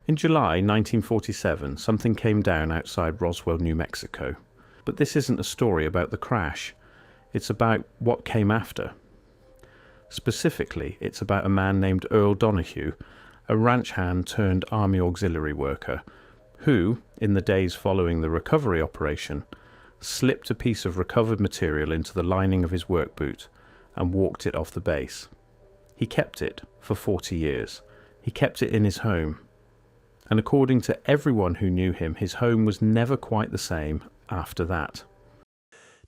In July 1947, something came down outside Roswell, New Mexico. But this isn't a story about the crash. It's about what came after. Specifically, it's about a man named Earl Donahue, a ranch hand turned Army auxiliary worker, who, in the days following the recovery operation, slipped a piece of recovered material into the lining of his work boot and walked it off the base. He kept it for 40 years. He kept it in his home. And according to everyone who knew him, his home was never quite the same after that.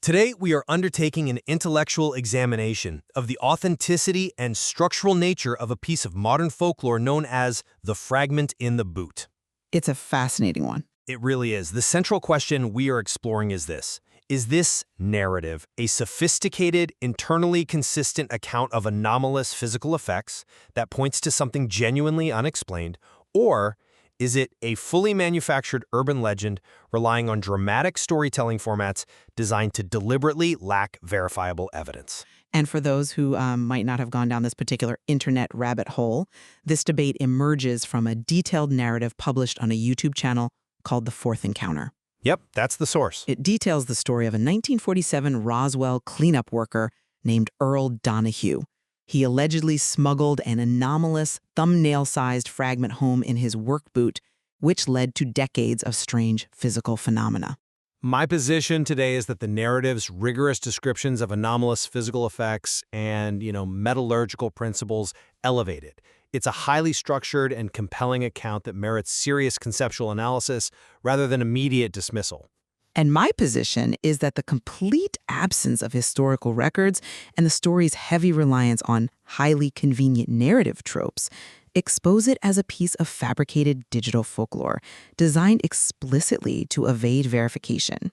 Today, we are undertaking an intellectual examination of the authenticity and structural nature of a piece of modern folklore known as the Fragment in the Boot. It's a fascinating one. It really is. The central question we are exploring is this. Is this narrative a sophisticated, internally consistent account of anomalous physical effects that points to something genuinely unexplained, or is it a fully manufactured urban legend relying on dramatic storytelling formats designed to deliberately lack verifiable evidence? And for those who might not have gone down this particular internet rabbit hole, this debate emerges from a detailed narrative published on a YouTube channel called The Fourth Encounter. Yep, that's the source. It details the story of a 1947 Roswell cleanup worker named Earl Donahue. He allegedly smuggled an anomalous, thumbnail-sized fragment home in his work boot, which led to decades of strange physical phenomena. My position today is that the narrative's rigorous descriptions of anomalous physical effects and, metallurgical principles elevate it. It's a highly structured and compelling account that merits serious conceptual analysis rather than immediate dismissal. And my position is that the complete absence of historical records and the story's heavy reliance on highly convenient narrative tropes expose it as a piece of fabricated digital folklore designed explicitly to evade verification.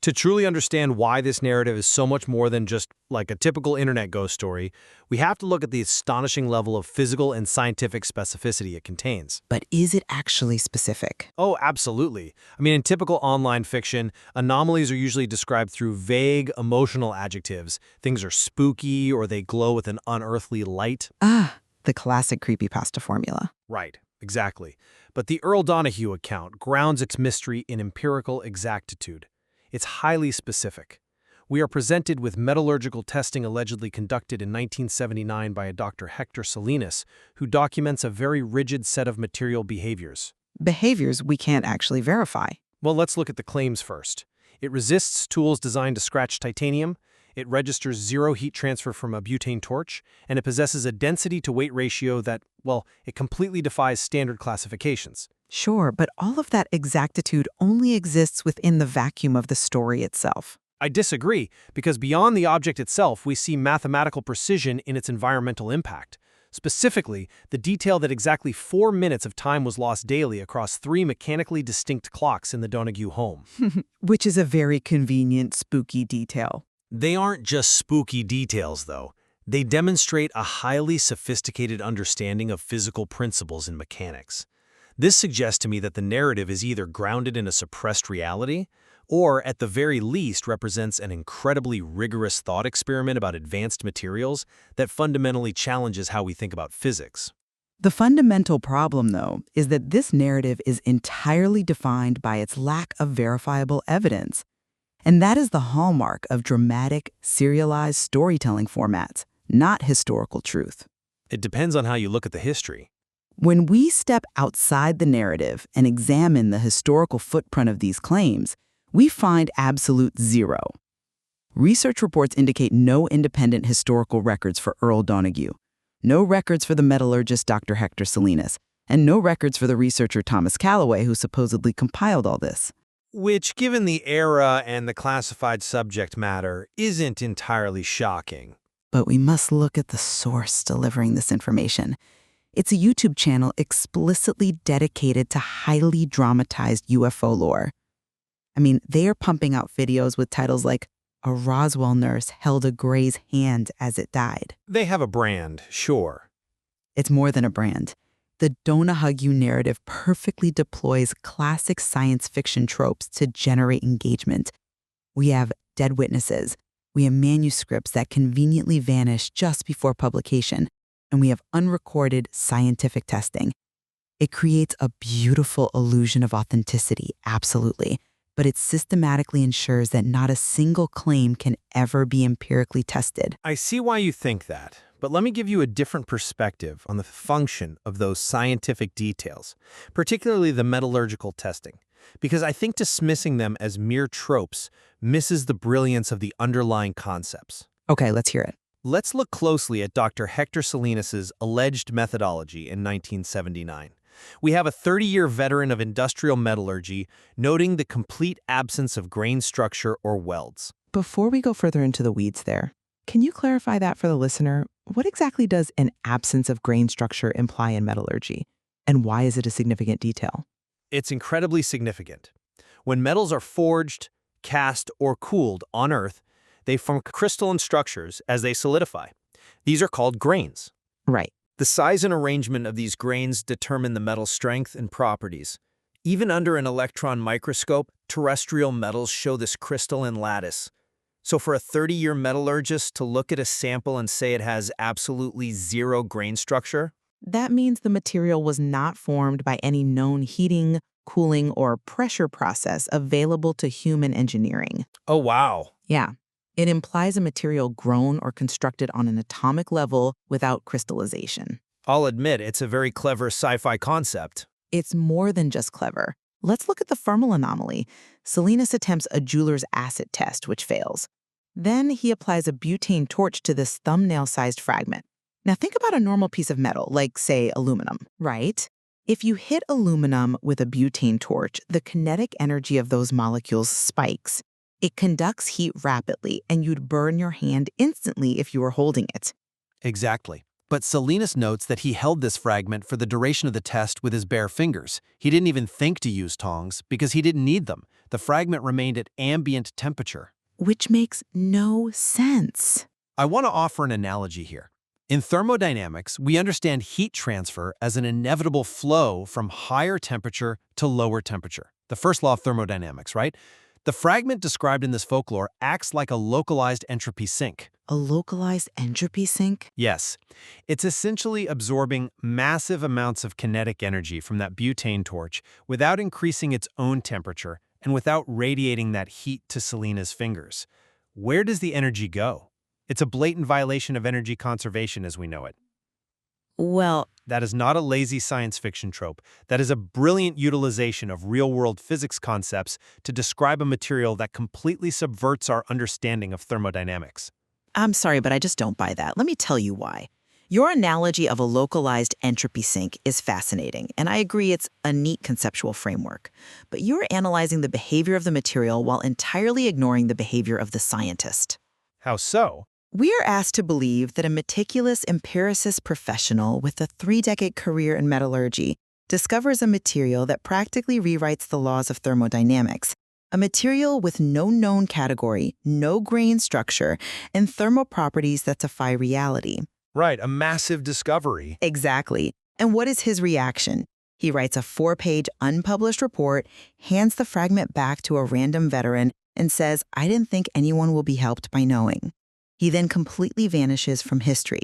To truly understand why this narrative is so much more than just like a typical internet ghost story, we have to look at the astonishing level of physical and scientific specificity it contains. But is it actually specific? Oh, absolutely. In typical online fiction, anomalies are usually described through vague, emotional adjectives. Things are spooky or they glow with an unearthly light. The classic creepypasta formula. Right, exactly. But the Earl Donahue account grounds its mystery in empirical exactitude. It's highly specific. We are presented with metallurgical testing allegedly conducted in 1979 by a Dr. Hector Salinas, who documents a very rigid set of material behaviors. Behaviors we can't actually verify. Well, let's look at the claims first. It resists tools designed to scratch titanium, it registers zero heat transfer from a butane torch, and it possesses a density-to-weight ratio that, it completely defies standard classifications. Sure, but all of that exactitude only exists within the vacuum of the story itself. I disagree, because beyond the object itself, we see mathematical precision in its environmental impact. Specifically, the detail that exactly 4 minutes of time was lost daily across 3 mechanically distinct clocks in the Donahue home. Which is a very convenient, spooky detail. They aren't just spooky details, though. They demonstrate a highly sophisticated understanding of physical principles in mechanics. This suggests to me that the narrative is either grounded in a suppressed reality, or at the very least represents an incredibly rigorous thought experiment about advanced materials that fundamentally challenges how we think about physics. The fundamental problem, though, is that this narrative is entirely defined by its lack of verifiable evidence. And that is the hallmark of dramatic, serialized storytelling formats, not historical truth. It depends on how you look at the history. When we step outside the narrative and examine the historical footprint of these claims, we find absolute zero. Research reports indicate no independent historical records for Earl Donahue, no records for the metallurgist Dr. Hector Salinas, and no records for the researcher Thomas Calloway who supposedly compiled all this. Which, given the era and the classified subject matter, isn't entirely shocking. But we must look at the source delivering this information. It's a YouTube channel explicitly dedicated to highly dramatized UFO lore. They are pumping out videos with titles like, "A Roswell nurse held a Gray's hand as it died." They have a brand, sure. It's more than a brand. The Donahue narrative perfectly deploys classic science fiction tropes to generate engagement. We have dead witnesses. We have manuscripts that conveniently vanish just before publication. And we have unrecorded scientific testing. It creates a beautiful illusion of authenticity, absolutely. But it systematically ensures that not a single claim can ever be empirically tested. I see why you think that, but let me give you a different perspective on the function of those scientific details, particularly the metallurgical testing, because I think dismissing them as mere tropes misses the brilliance of the underlying concepts. Okay, let's hear it. Let's look closely at Dr. Hector Salinas's alleged methodology in 1979. We have a 30-year veteran of industrial metallurgy noting the complete absence of grain structure or welds. Before we go further into the weeds there, can you clarify that for the listener? What exactly does an absence of grain structure imply in metallurgy? And why is it a significant detail? It's incredibly significant. When metals are forged, cast, or cooled on Earth, they form crystalline structures as they solidify. These are called grains. Right. The size and arrangement of these grains determine the metal's strength and properties. Even under an electron microscope, terrestrial metals show this crystalline lattice. So for a 30-year metallurgist to look at a sample and say it has absolutely zero grain structure? That means the material was not formed by any known heating, cooling, or pressure process available to human engineering. Oh, wow. Yeah. It implies a material grown or constructed on an atomic level without crystallization. I'll admit, it's a very clever sci-fi concept. It's more than just clever. Let's look at the thermal anomaly. Salinas attempts a jeweler's acid test, which fails. Then he applies a butane torch to this thumbnail-sized fragment. Now think about a normal piece of metal, like, say, aluminum, right? If you hit aluminum with a butane torch, the kinetic energy of those molecules spikes. It conducts heat rapidly, and you'd burn your hand instantly if you were holding it. Exactly. But Salinas notes that he held this fragment for the duration of the test with his bare fingers. He didn't even think to use tongs because he didn't need them. The fragment remained at ambient temperature. Which makes no sense. I want to offer an analogy here. In thermodynamics, we understand heat transfer as an inevitable flow from higher temperature to lower temperature. The first law of thermodynamics, right? The fragment described in this folklore acts like a localized entropy sink. A localized entropy sink? Yes. It's essentially absorbing massive amounts of kinetic energy from that butane torch without increasing its own temperature and without radiating that heat to Salinas' fingers. Where does the energy go? It's a blatant violation of energy conservation as we know it. Well, That is not a lazy science fiction trope. That is a brilliant utilization of real-world physics concepts to describe a material that completely subverts our understanding of thermodynamics. I'm sorry, but I just don't buy that. Let me tell you why. Your analogy of a localized entropy sink is fascinating, and I agree it's a neat conceptual framework. But you're analyzing the behavior of the material while entirely ignoring the behavior of the scientist. How so? We are asked to believe that a meticulous empiricist professional with a 3-decade career in metallurgy discovers a material that practically rewrites the laws of thermodynamics, a material with no known category, no grain structure, and thermal properties that defy reality. Right, a massive discovery. Exactly. And what is his reaction? He writes a 4-page unpublished report, hands the fragment back to a random veteran, and says, "I didn't think anyone will be helped by knowing." He then completely vanishes from history.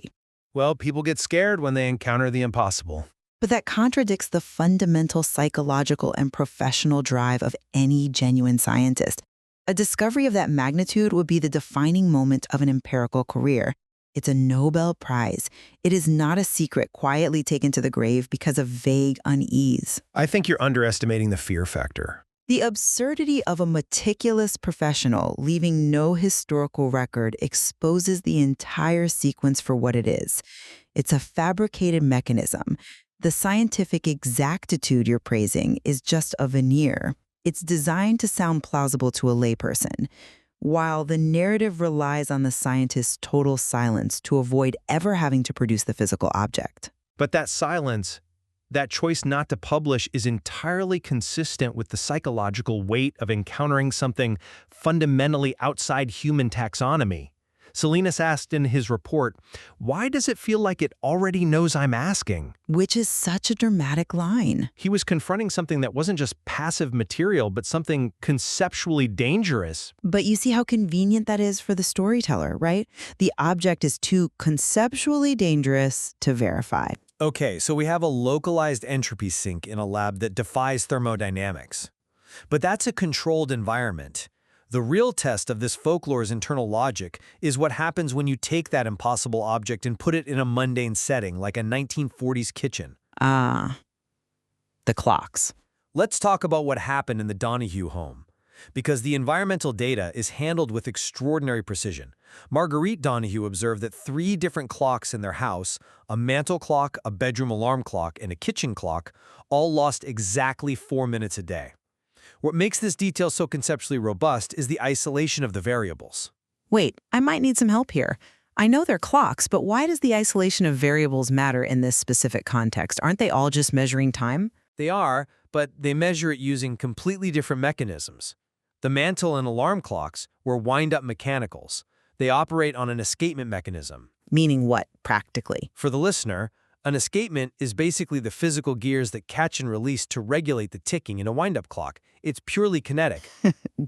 Well, people get scared when they encounter the impossible. But that contradicts the fundamental psychological and professional drive of any genuine scientist. A discovery of that magnitude would be the defining moment of an empirical career. It's a Nobel Prize. It is not a secret quietly taken to the grave because of vague unease. I think you're underestimating the fear factor. The absurdity of a meticulous professional leaving no historical record exposes the entire sequence for what it is. It's a fabricated mechanism. The scientific exactitude you're praising is just a veneer. It's designed to sound plausible to a layperson, while the narrative relies on the scientist's total silence to avoid ever having to produce the physical object. But that silence, that choice not to publish, is entirely consistent with the psychological weight of encountering something fundamentally outside human taxonomy. Salinas asked in his report, "Why does it feel like it already knows I'm asking?" Which is such a dramatic line. He was confronting something that wasn't just passive material, but something conceptually dangerous. But you see how convenient that is for the storyteller, right? The object is too conceptually dangerous to verify. Okay, so we have a localized entropy sink in a lab that defies thermodynamics. But that's a controlled environment. The real test of this folklore's internal logic is what happens when you take that impossible object and put it in a mundane setting, like a 1940s kitchen. Ah, the clocks. Let's talk about what happened in the Donahue home, because the environmental data is handled with extraordinary precision. Marguerite Donahue observed that 3 different clocks in their house, a mantle clock, a bedroom alarm clock, and a kitchen clock, all lost exactly 4 minutes a day. What makes this detail so conceptually robust is the isolation of the variables. Wait, I might need some help here. I know they're clocks, but why does the isolation of variables matter in this specific context? Aren't they all just measuring time? They are, but they measure it using completely different mechanisms. The mantle and alarm clocks were wind-up mechanicals. They operate on an escapement mechanism. Meaning what, practically? For the listener, an escapement is basically the physical gears that catch and release to regulate the ticking in a wind-up clock. It's purely kinetic.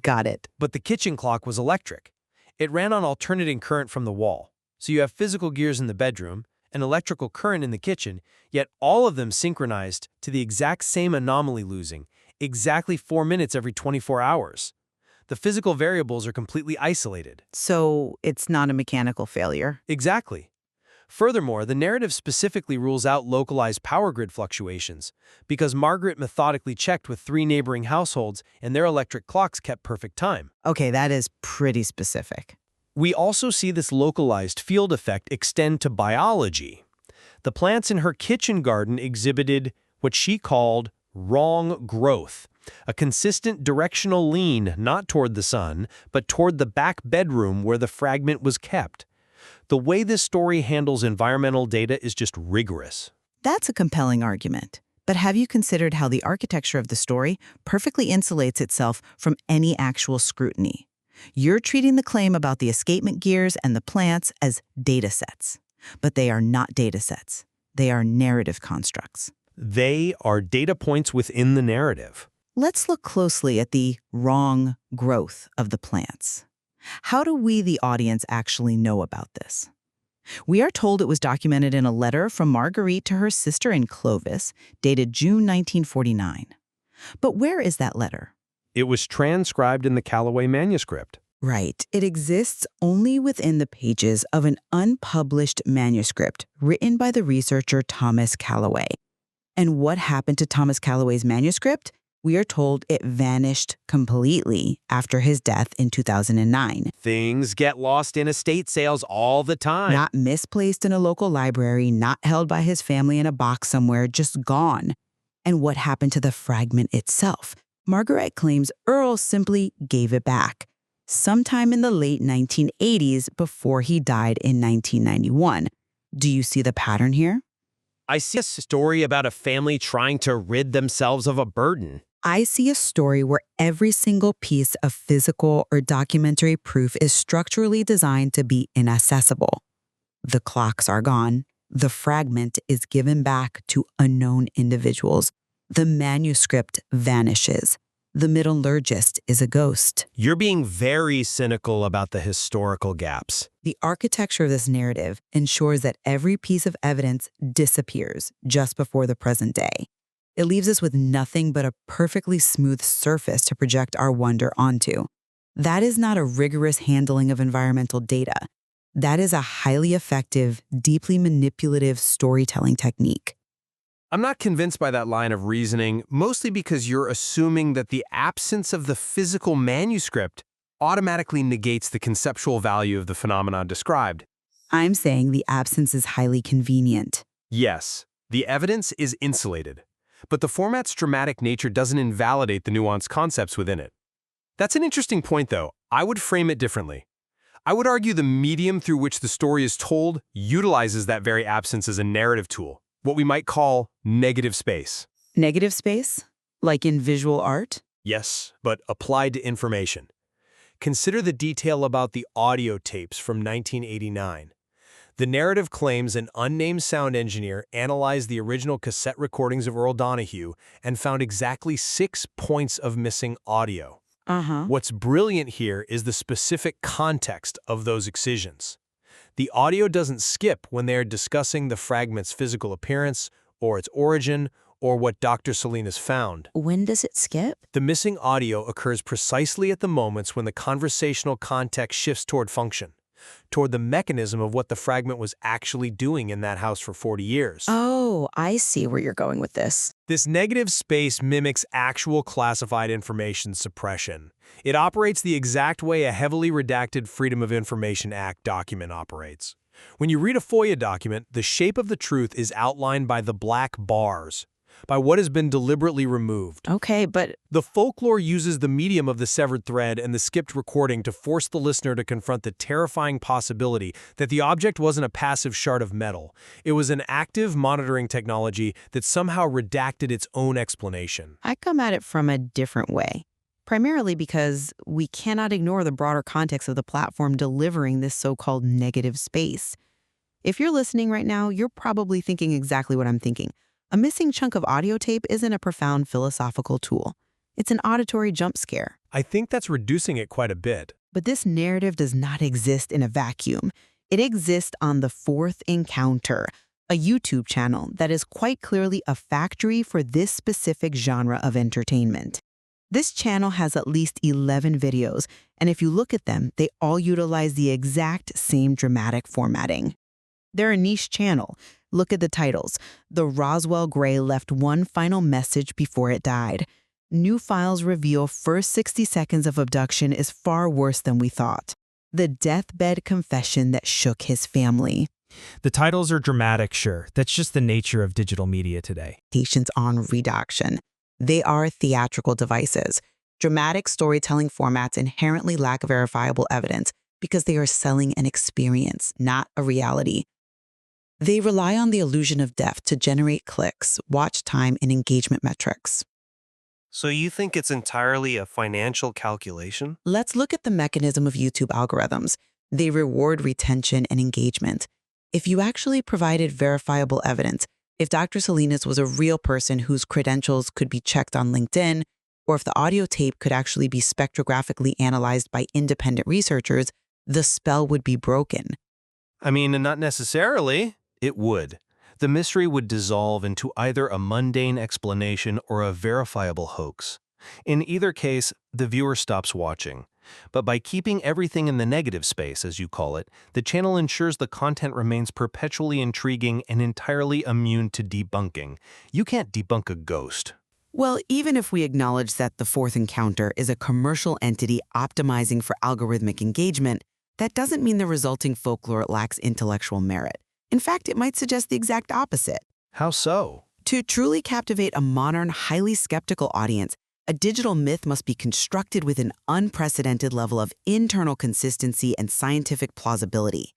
Got it. But the kitchen clock was electric. It ran on alternating current from the wall. So you have physical gears in the bedroom, an electrical current in the kitchen, yet all of them synchronized to the exact same anomaly losing, exactly 4 minutes every 24 hours. The physical variables are completely isolated. So it's not a mechanical failure? Exactly. Furthermore, the narrative specifically rules out localized power grid fluctuations, because Margaret methodically checked with 3 neighboring households and their electric clocks kept perfect time. Okay, that is pretty specific. We also see this localized field effect extend to biology. The plants in her kitchen garden exhibited what she called wrong growth, a consistent directional lean not toward the sun, but toward the back bedroom where the fragment was kept. The way this story handles environmental data is just rigorous. That's a compelling argument. But have you considered how the architecture of the story perfectly insulates itself from any actual scrutiny? You're treating the claim about the escapement gears and the plants as data sets. But they are not data sets. They are narrative constructs. They are data points within the narrative. Let's look closely at the wrong growth of the plants. How do we, the audience, actually know about this? We are told it was documented in a letter from Marguerite to her sister in Clovis, dated June 1949. But where is that letter? It was transcribed in the Callaway manuscript. Right. It exists only within the pages of an unpublished manuscript written by the researcher Thomas Callaway. And what happened to Thomas Callaway's manuscript? We are told it vanished completely after his death in 2009. Things get lost in estate sales all the time. Not misplaced in a local library, not held by his family in a box somewhere, just gone. And what happened to the fragment itself? Margaret claims Earl simply gave it back, sometime in the late 1980s before he died in 1991. Do you see the pattern here? I see a story about a family trying to rid themselves of a burden. I see a story where every single piece of physical or documentary proof is structurally designed to be inaccessible. The clocks are gone. The fragment is given back to unknown individuals. The manuscript vanishes. The metallurgist is a ghost. You're being very cynical about the historical gaps. The architecture of this narrative ensures that every piece of evidence disappears just before the present day. It leaves us with nothing but a perfectly smooth surface to project our wonder onto. That is not a rigorous handling of environmental data. That is a highly effective, deeply manipulative storytelling technique. I'm not convinced by that line of reasoning, mostly because you're assuming that the absence of the physical manuscript automatically negates the conceptual value of the phenomenon described. I'm saying the absence is highly convenient. Yes, the evidence is insulated, but the format's dramatic nature doesn't invalidate the nuanced concepts within it. That's an interesting point, though. I would frame it differently. I would argue the medium through which the story is told utilizes that very absence as a narrative tool, what we might call negative space. Negative space? Like in visual art? Yes, but applied to information. Consider the detail about the audio tapes from 1989. The narrative claims an unnamed sound engineer analyzed the original cassette recordings of Earl Donahue and found exactly 6 points of missing audio. What's brilliant here is the specific context of those excisions. The audio doesn't skip when they are discussing the fragment's physical appearance, or its origin, or what Dr. Salinas found. When does it skip? The missing audio occurs precisely at the moments when the conversational context shifts toward function, toward the mechanism of what the fragment was actually doing in that house for 40 years. Oh, I see where you're going with this. This negative space mimics actual classified information suppression. It operates the exact way a heavily redacted Freedom of Information Act document operates. When you read a FOIA document, the shape of the truth is outlined by the black bars, by what has been deliberately removed. Okay, but The folklore uses the medium of the severed thread and the skipped recording to force the listener to confront the terrifying possibility that the object wasn't a passive shard of metal. It was an active monitoring technology that somehow redacted its own explanation. I come at it from a different way, primarily because we cannot ignore the broader context of the platform delivering this so-called negative space. If you're listening right now, you're probably thinking exactly what I'm thinking. A missing chunk of audio tape isn't a profound philosophical tool. It's an auditory jump scare. I think that's reducing it quite a bit. But this narrative does not exist in a vacuum. It exists on The Fourth Encounter, a YouTube channel that is quite clearly a factory for this specific genre of entertainment. This channel has at least 11 videos, and if you look at them, they all utilize the exact same dramatic formatting. They're a niche channel. Look at the titles. The Roswell Gray left one final message before it died. New files reveal first 60 seconds of abduction is far worse than we thought. The deathbed confession that shook his family. The titles are dramatic, sure. That's just the nature of digital media today. Patients on redaction. They are theatrical devices. Dramatic storytelling formats inherently lack verifiable evidence because they are selling an experience, not a reality. They rely on the illusion of depth to generate clicks, watch time, and engagement metrics. So you think it's entirely a financial calculation? Let's look at the mechanism of YouTube algorithms. They reward retention and engagement. If you actually provided verifiable evidence, if Dr. Salinas was a real person whose credentials could be checked on LinkedIn, or if the audio tape could actually be spectrographically analyzed by independent researchers, the spell would be broken. I mean, not necessarily. It would. The mystery would dissolve into either a mundane explanation or a verifiable hoax. In either case, the viewer stops watching. But by keeping everything in the negative space, as you call it, the channel ensures the content remains perpetually intriguing and entirely immune to debunking. You can't debunk a ghost. Well, even if we acknowledge that The Fourth Encounter is a commercial entity optimizing for algorithmic engagement, that doesn't mean the resulting folklore lacks intellectual merit. In fact, it might suggest the exact opposite. How so? To truly captivate a modern, highly skeptical audience, a digital myth must be constructed with an unprecedented level of internal consistency and scientific plausibility.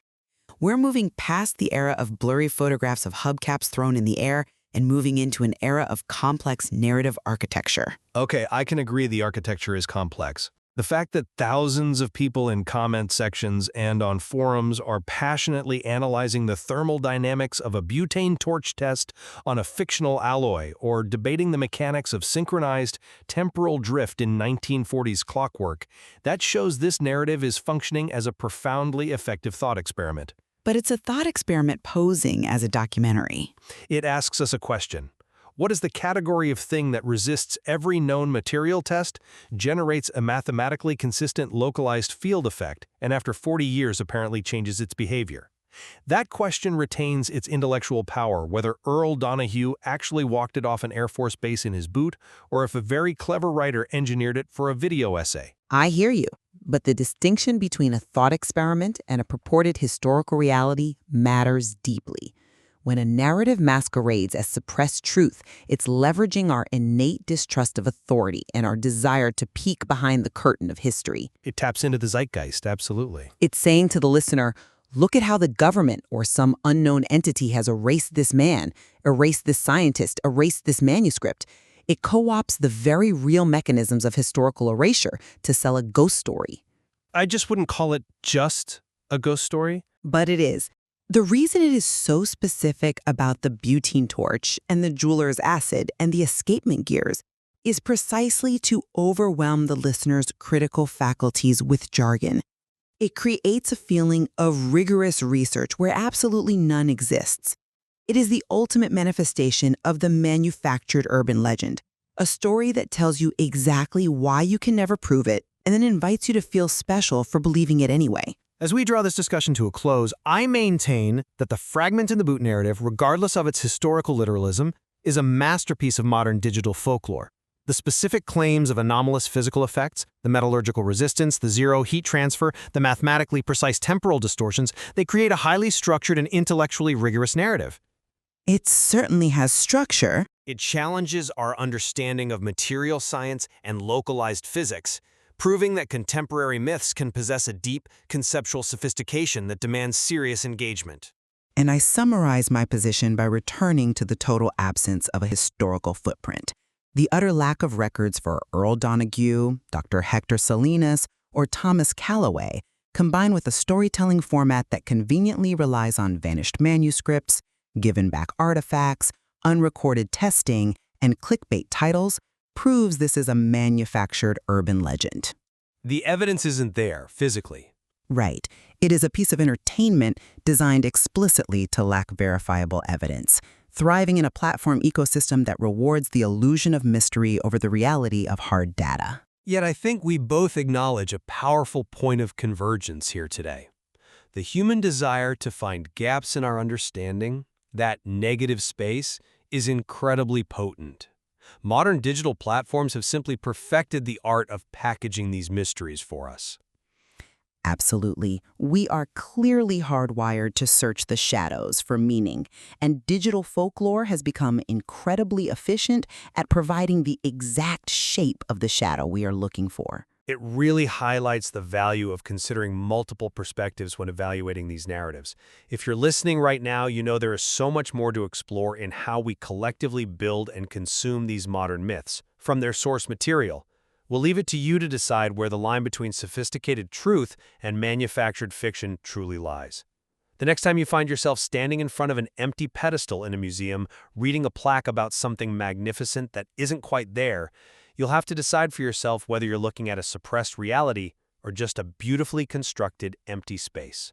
We're moving past the era of blurry photographs of hubcaps thrown in the air and moving into an era of complex narrative architecture. Okay, I can agree the architecture is complex. The fact that thousands of people in comment sections and on forums are passionately analyzing the thermal dynamics of a butane torch test on a fictional alloy or debating the mechanics of synchronized temporal drift in 1940s clockwork, that shows this narrative is functioning as a profoundly effective thought experiment. But it's a thought experiment posing as a documentary. It asks us a question. What is the category of thing that resists every known material test, generates a mathematically consistent localized field effect, and after 40 years apparently changes its behavior? That question retains its intellectual power, whether Earl Donahue actually walked it off an Air Force base in his boot, or if a very clever writer engineered it for a video essay. I hear you, but the distinction between a thought experiment and a purported historical reality matters deeply. When a narrative masquerades as suppressed truth, it's leveraging our innate distrust of authority and our desire to peek behind the curtain of history. It taps into the zeitgeist, absolutely. It's saying to the listener, look at how the government or some unknown entity has erased this man, erased this scientist, erased this manuscript. It co-opts the very real mechanisms of historical erasure to sell a ghost story. I just wouldn't call it just a ghost story. But it is. The reason it is so specific about the butane torch and the jeweler's acid and the escapement gears is precisely to overwhelm the listener's critical faculties with jargon. It creates a feeling of rigorous research where absolutely none exists. It is the ultimate manifestation of the manufactured urban legend, a story that tells you exactly why you can never prove it and then invites you to feel special for believing it anyway. As we draw this discussion to a close, I maintain that the Fragment in the Boot narrative, regardless of its historical literalism, is a masterpiece of modern digital folklore. The specific claims of anomalous physical effects, the metallurgical resistance, the zero heat transfer, the mathematically precise temporal distortions, they create a highly structured and intellectually rigorous narrative. It certainly has structure. It challenges our understanding of material science and localized physics, proving that contemporary myths can possess a deep, conceptual sophistication that demands serious engagement. And I summarize my position by returning to the total absence of a historical footprint. The utter lack of records for Earl Donahue, Dr. Hector Salinas, or Thomas Calloway, combined with a storytelling format that conveniently relies on vanished manuscripts, given back artifacts, unrecorded testing, and clickbait titles, proves this is a manufactured urban legend. The evidence isn't there, physically. Right. It is a piece of entertainment designed explicitly to lack verifiable evidence, thriving in a platform ecosystem that rewards the illusion of mystery over the reality of hard data. Yet I think we both acknowledge a powerful point of convergence here today. The human desire to find gaps in our understanding, that negative space, is incredibly potent. Modern digital platforms have simply perfected the art of packaging these mysteries for us. Absolutely. We are clearly hardwired to search the shadows for meaning, and digital folklore has become incredibly efficient at providing the exact shape of the shadow we are looking for. It really highlights the value of considering multiple perspectives when evaluating these narratives. If you're listening right now, you know there is so much more to explore in how we collectively build and consume these modern myths, from their source material. We'll leave it to you to decide where the line between sophisticated truth and manufactured fiction truly lies. The next time you find yourself standing in front of an empty pedestal in a museum, reading a plaque about something magnificent that isn't quite there, you'll have to decide for yourself whether you're looking at a suppressed reality or just a beautifully constructed empty space.